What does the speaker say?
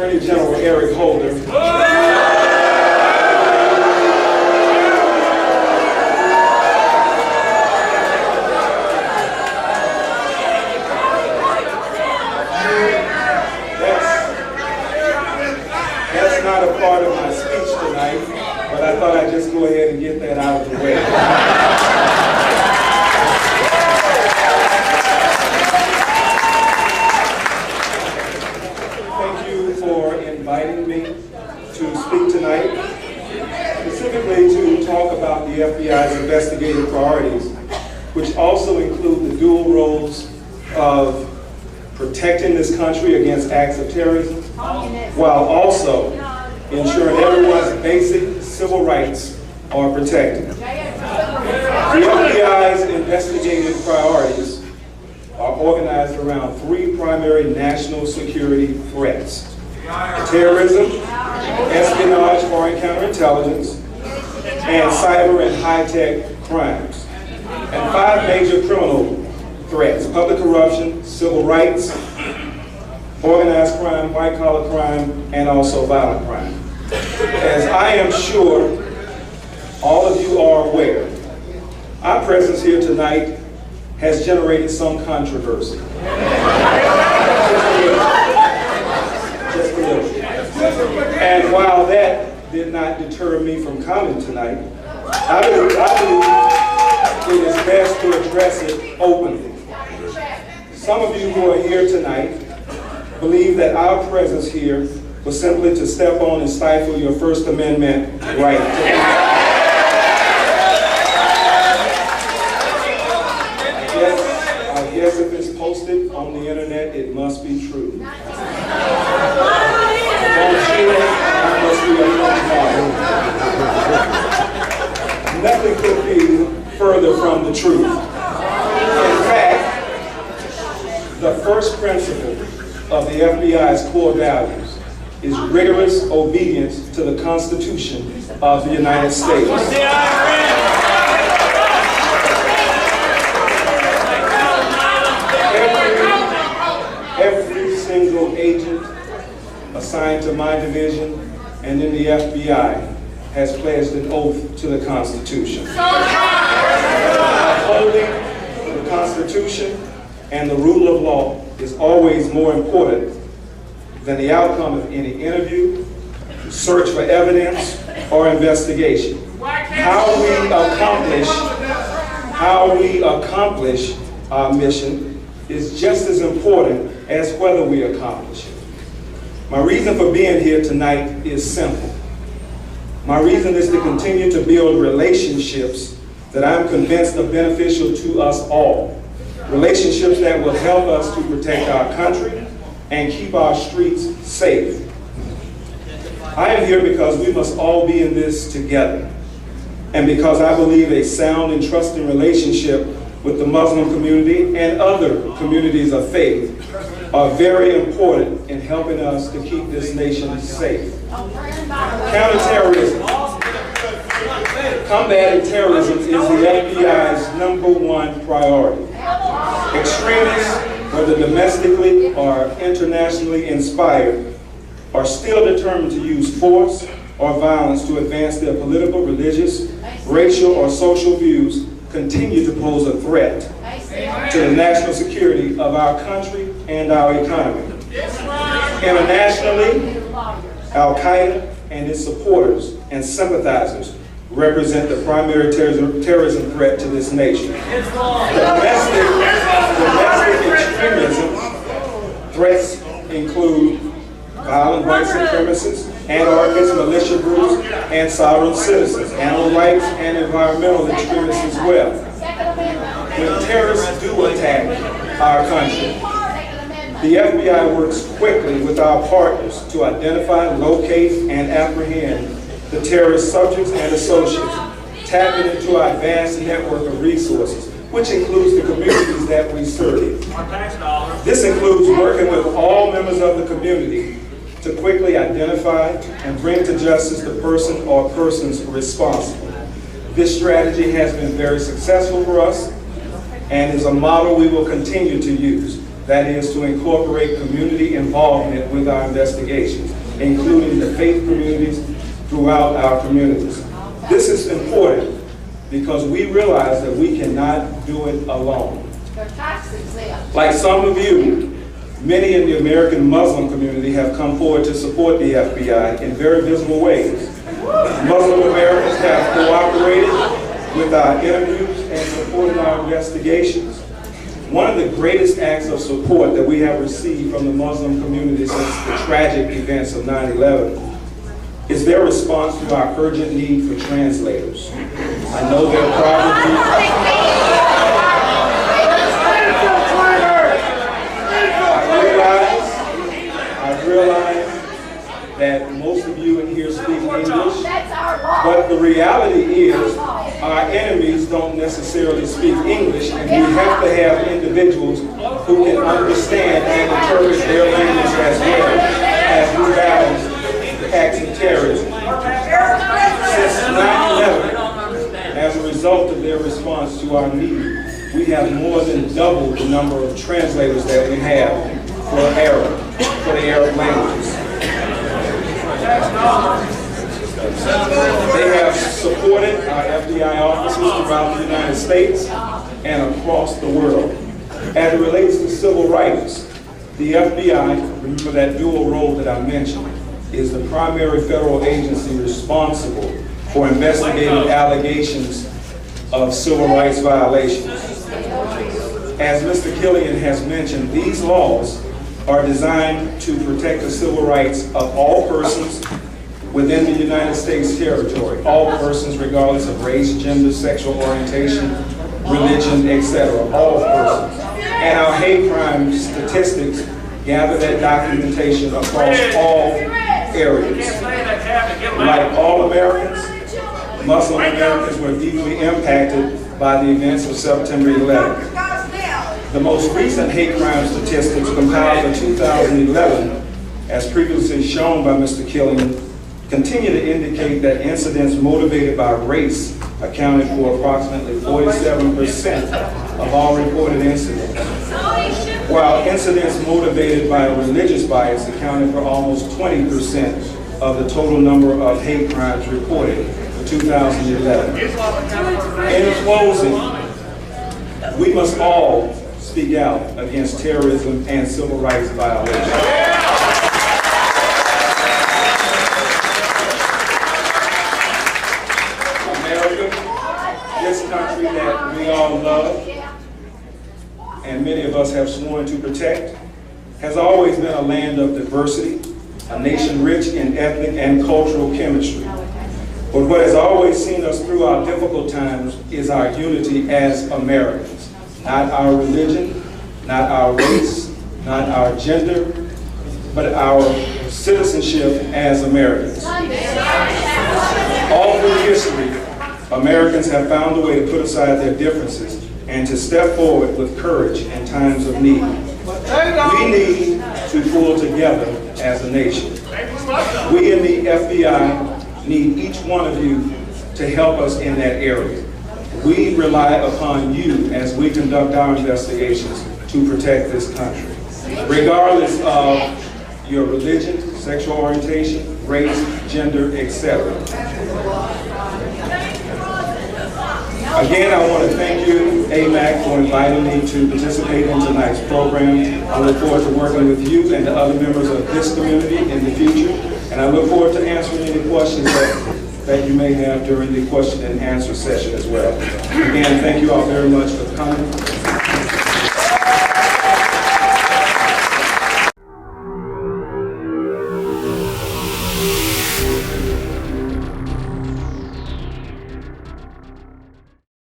Attorney General Eric Holder. That's not a part of my speech tonight, but I thought I'd just go ahead and get that out of the way. Thank you for inviting me to speak tonight, specifically to talk about the FBI's investigative priorities, which also include the dual roles of protecting this country against acts of terrorism, while also ensuring everyone's basic civil rights are protected. The FBI's investigative priorities are organized around three primary national security threats: terrorism, espionage, foreign counterintelligence, and cyber and high-tech crimes, and five major criminal threats: public corruption, civil rights, organized crime, white-collar crime, and also violent crime. As I am sure all of you are aware, our presence here tonight has generated some controversy. Just a little. And while that did not deter me from coming tonight, I believe it is best to address it openly. Some of you who are here tonight believe that our presence here was simply to step on and stifle your First Amendment right to I guess if it's posted on the internet, it must be true. Don't see it, I must be a Nothing could be further from the truth. In fact, the first principle of the FBI's core values is rigorous obedience to the Constitution of the United States. Every single agent assigned to my division and in the FBI has pledged an oath to the Constitution. Upholding the Constitution and the rule of law is always more important than the outcome of any interview, search for evidence, or investigation. How we accomplish our mission is just as important as whether we accomplish it. My reason for being here tonight is simple. My reason is to continue to build relationships that I'm convinced are beneficial to us all. Relationships that will help us to protect our country and keep our streets safe. I am here because we must all be in this together, and because I believe a sound and trusting relationship with the Muslim community and other communities of faith are very important in helping us to keep this nation safe. Counterterrorism. Combating terrorism is the FBI's #1 priority. Extremists, whether domestically or internationally inspired, are still determined to use force or violence to advance their political, religious, racial, or social views, continue to pose a threat to the national security of our country and our economy. Internationally, Al-Qaeda and its supporters and sympathizers represent the primary terrorism threat to this nation. Domestic extremism threats include violent white supremacists, anarchists, militia groups, and sovereign citizens, animal rights, and environmental extremists as well. When terrorists do attack our country, the FBI works quickly with our partners to identify, locate, and apprehend the terrorist subjects and associates, tapping into our vast network of resources, which includes the communities that we serve. This includes working with all members of the community to quickly identify and bring to justice the person or persons responsible. This strategy has been very successful for us and is a model we will continue to use. That is to incorporate community involvement with our investigations, including the faith communities throughout our communities. This is important because we realize that we cannot do it alone. Like some of you, many in the American Muslim community have come forward to support the FBI in very visible ways. Muslim Americans have cooperated with our interviews and supported our investigations. One of the greatest acts of support that we have received from the Muslim community since the tragic events of 9/11 is their response to our urgent need for translators. I know there are probably I realize that most of you in here speak English, but the reality is our enemies don't necessarily speak English, and we have to have individuals who can understand and interpret their language as well as we battle acts of terrorism. Since 9/11, as a result of their response to our need, we have more than doubled the number of translators that we have for the Arab languages. They have supported our FBI offices throughout the United States and across the world. As it relates to civil rights, the FBI, remember that dual role that I mentioned, is the primary federal agency responsible for investigating allegations of civil rights violations. As Mr. Killian has mentioned, these laws are designed to protect the civil rights of all persons within the United States territory, all persons regardless of race, gender, sexual orientation, religion, etc., all persons. And our hate crime statistics gather that documentation across all areas. Like all Americans, Muslim Americans were deeply impacted by the events of September 11th. The most recent hate crime statistics compiled for 2011, as previously shown by Mr. Killian, continue to indicate that incidents motivated by race accounted for approximately 47% of all reported incidents, while incidents motivated by religious bias accounted for almost 20% of the total number of hate crimes reported for 2011. In closing, we must all speak out against terrorism and civil rights violations. This country that we all love, and many of us have sworn to protect, has always been a land of diversity, a nation rich in ethnic and cultural chemistry. But what has always seen us through our difficult times is our unity as Americans. Not our religion, not our race, not our gender, but our citizenship as Americans. All through history, Americans have found a way to put aside their differences and to step forward with courage in times of need. We need to pull together as a nation. We in the FBI need each one of you to help us in that area. We rely upon you as we conduct our investigations to protect this country. Regardless of your religion, sexual orientation, race, gender, etc. Again, I want to thank you, AMAC, for inviting me to participate in tonight's program. I look forward to working with you and the other members of this community in the future. And I look forward to answering any questions that you may have during the question and answer session as well. Again, thank you all very much for coming.